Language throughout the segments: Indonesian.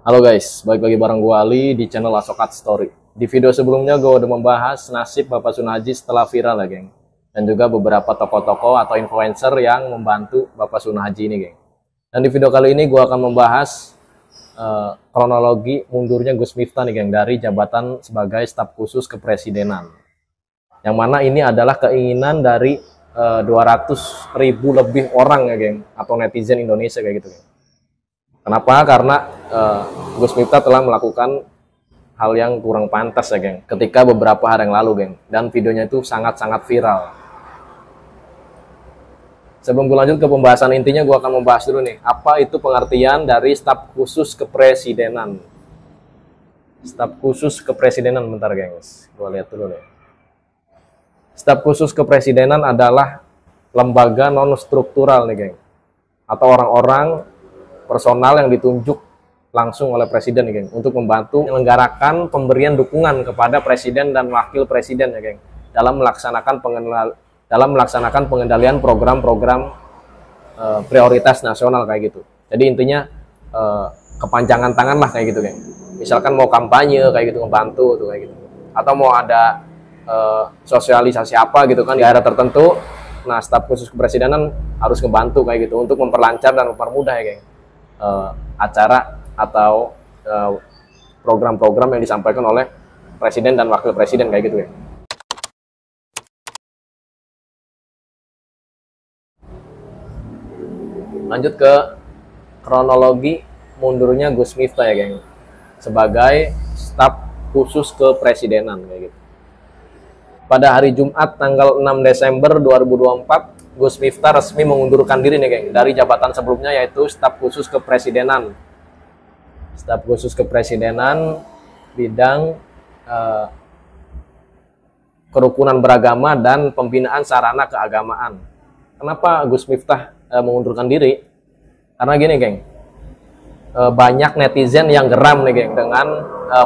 Halo guys, balik lagi bareng gue Ali di channel Asokat Story. Di video sebelumnya gue udah membahas nasib Bapak Sunhaji setelah viral ya geng. Dan juga beberapa tokoh-tokoh atau influencer yang membantu Bapak Sunhaji ini geng. Dan di video kali ini gue akan membahas kronologi mundurnya Gus Miftah nih geng, dari jabatan sebagai staf khusus kepresidenan. Yang mana ini adalah keinginan dari 200.000 lebih orang ya geng, atau netizen Indonesia kayak gitu geng. Kenapa? Karena Gus Miftah telah melakukan hal yang kurang pantas ya geng, ketika beberapa hari yang lalu geng, dan videonya itu sangat-sangat viral. Sebelum gue lanjut ke pembahasan intinya, gue akan membahas dulu nih, apa itu pengertian dari staf khusus kepresidenan. Staf khusus kepresidenan, bentar gengs, gue lihat dulu nih. Staf khusus kepresidenan adalah lembaga non-struktural nih geng, atau orang-orang personal yang ditunjuk langsung oleh presiden ya geng, untuk membantu menyelenggarakan pemberian dukungan kepada presiden dan wakil presiden ya geng, dalam melaksanakan pengendalian program-program prioritas nasional kayak gitu. Jadi intinya kepanjangan tangan lah kayak gitu geng. Misalkan mau kampanye kayak gitu, membantu tuh kayak gitu, atau mau ada sosialisasi apa gitu kan di daerah tertentu, nah staf khusus kepresidenan harus membantu kayak gitu untuk memperlancar dan mempermudah ya geng, acara atau program-program yang disampaikan oleh presiden dan wakil presiden kayak gitu ya. Lanjut ke kronologi mundurnya Gus Miftah ya geng, sebagai staf khusus kepresidenan kayak gitu. Pada hari Jumat tanggal 6 Desember 2024, Gus Miftah resmi mengundurkan diri nih geng, dari jabatan sebelumnya, yaitu staf khusus kepresidenan. Staf khusus kepresidenan bidang kerukunan beragama dan pembinaan sarana keagamaan. Kenapa Gus Miftah mengundurkan diri? Karena gini geng, banyak netizen yang geram nih geng dengan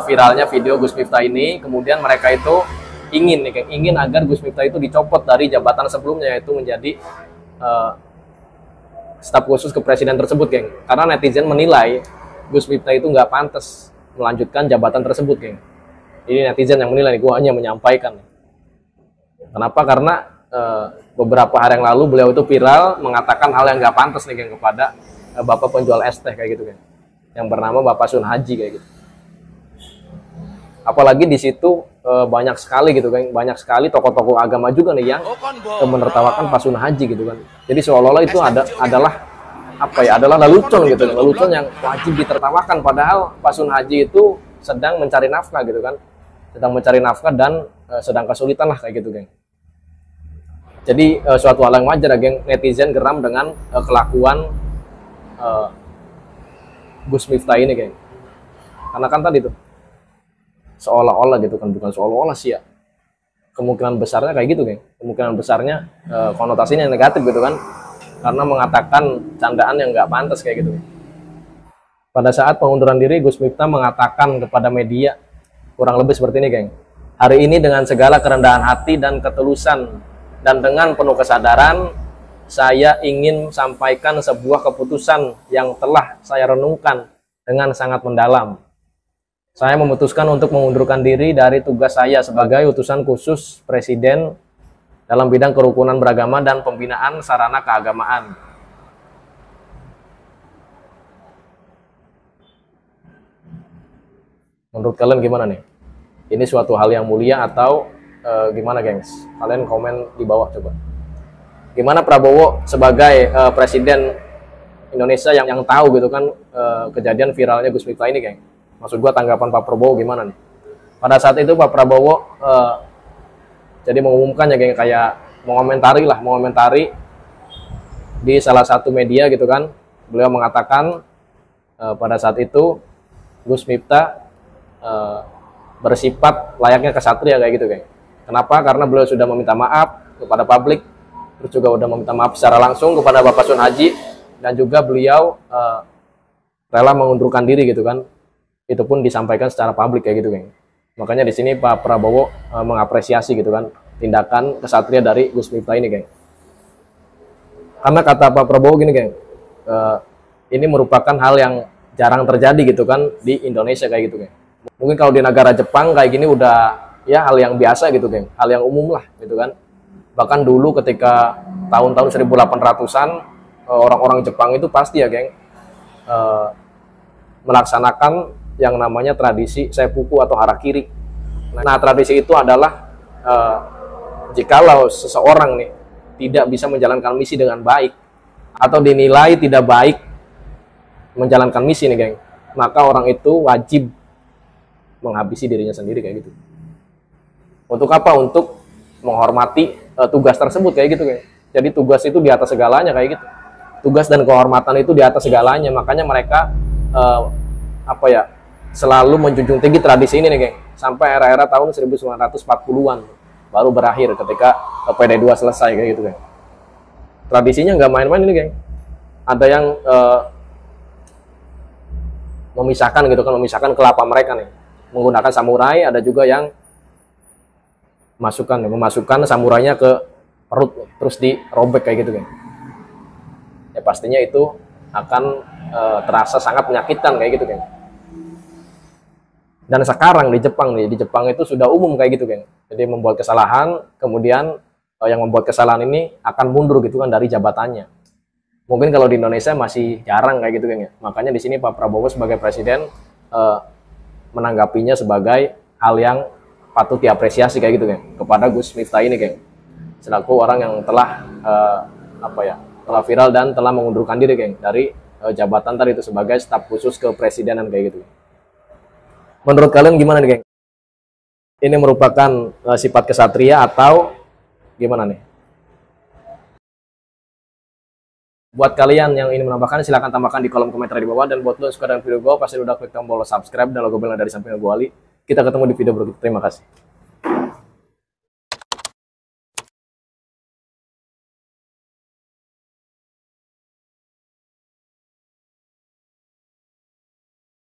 viralnya video Gus Miftah ini. Kemudian mereka itu ingin nih geng, ingin agar Gus Miftah itu dicopot dari jabatan sebelumnya, yaitu menjadi staf khusus kepresiden tersebut geng. Karena netizen menilai Gus Miftah itu nggak pantas melanjutkan jabatan tersebut geng. Ini netizen yang menilai, gue hanya menyampaikan. Kenapa? Karena beberapa hari yang lalu beliau itu viral mengatakan hal yang nggak pantas nih geng kepada bapak penjual es teh kayak gitu geng, yang bernama Bapak Sunhaji kayak gitu. Apalagi di situ banyak sekali gitu kan, banyak sekali tokoh-tokoh agama juga nih yang menertawakan Pak Sunhaji gitu kan. Jadi seolah-olah itu adalah apa ya, adalah lelucon gitu, lelucon yang wajib ditertawakan, padahal Pak Sunhaji itu sedang mencari nafkah gitu kan, sedang mencari nafkah dan sedang kesulitan lah kayak gitu geng. Jadi suatu hal yang wajar ya geng, netizen geram dengan kelakuan Gus Miftah ini geng. Karena kan tadi tuh seolah-olah gitu kan, bukan seolah-olah sih ya, kemungkinan besarnya kayak gitu geng, kemungkinan besarnya konotasinya negatif gitu kan, karena mengatakan candaan yang nggak pantas kayak gitu. Pada saat pengunduran diri, Gus Miftah mengatakan kepada media kurang lebih seperti ini geng, hari ini dengan segala kerendahan hati dan ketulusan dan dengan penuh kesadaran, saya ingin sampaikan sebuah keputusan yang telah saya renungkan dengan sangat mendalam. Saya memutuskan untuk mengundurkan diri dari tugas saya sebagai utusan khusus Presiden dalam bidang kerukunan beragama dan pembinaan sarana keagamaan. Menurut kalian gimana nih? Ini suatu hal yang mulia atau gimana gengs? Kalian komen di bawah coba. Gimana Prabowo sebagai Presiden Indonesia yang tahu gitu kan kejadian viralnya Gus Miftah ini geng? Maksud gua tanggapan Pak Prabowo gimana nih? Pada saat itu Pak Prabowo jadi mengumumkan ya geng, kayak mengomentari di salah satu media gitu kan. Beliau mengatakan pada saat itu Gus Miftah bersifat layaknya kesatria kayak gitu geng. Kenapa? Karena beliau sudah meminta maaf kepada publik, terus juga udah meminta maaf secara langsung kepada Bapak Sunhaji, dan juga beliau rela mengundurkan diri gitu kan. Itu pun disampaikan secara publik kayak gitu geng. Makanya di sini Pak Prabowo mengapresiasi gitu kan tindakan kesatria dari Gus Miftah ini geng. Karena kata Pak Prabowo gini geng, ini merupakan hal yang jarang terjadi gitu kan di Indonesia kayak gitu, geng. Mungkin kalau di negara Jepang kayak gini udah ya hal yang biasa gitu, geng, hal yang umum lah gitu kan. Bahkan dulu ketika tahun-tahun 1800-an orang-orang Jepang itu pasti ya, geng, melaksanakan yang namanya tradisi seppuku atau harakiri. Nah, tradisi itu adalah jikalau seseorang nih tidak bisa menjalankan misi dengan baik atau dinilai tidak baik menjalankan misi nih, geng, maka orang itu wajib menghabisi dirinya sendiri kayak gitu. Untuk apa? Untuk menghormati tugas tersebut kayak gitu, geng. Jadi tugas itu di atas segalanya kayak gitu. Tugas dan kehormatan itu di atas segalanya. Makanya mereka selalu menjunjung tinggi tradisi ini nih, geng. Sampai era-era tahun 1940-an baru berakhir ketika PD2 selesai kayak gitu, geng. Tradisinya nggak main-main ini, geng. Ada yang memisahkan gitu kan, memisahkan kelapa mereka nih menggunakan samurai. Ada juga yang memasukkan samurainya ke perut terus dirobek kayak gitu, geng. Ya pastinya itu akan terasa sangat menyakitkan kayak gitu, geng. Dan sekarang di Jepang itu sudah umum kayak gitu, geng. Jadi membuat kesalahan, kemudian yang membuat kesalahan ini akan mundur gitu kan dari jabatannya. Mungkin kalau di Indonesia masih jarang kayak gitu, geng, ya. Makanya di sini Pak Prabowo sebagai presiden menanggapinya sebagai hal yang patut diapresiasi kayak gitu, geng, kepada Gus Miftah ini, geng. Selaku orang yang telah telah viral dan telah mengundurkan diri, geng, dari jabatan tadi itu sebagai staf khusus kepresidenan kayak gitu. Menurut kalian gimana nih, geng? Ini merupakan sifat kesatria atau gimana nih? Buat kalian yang ingin menambahkan, silahkan tambahkan di kolom komentar di bawah. Dan buat lo yang suka dengan video gue, pasti udah klik tombol subscribe dan logo bell dari samping gue Ali. Kita ketemu di video berikutnya. Terima kasih.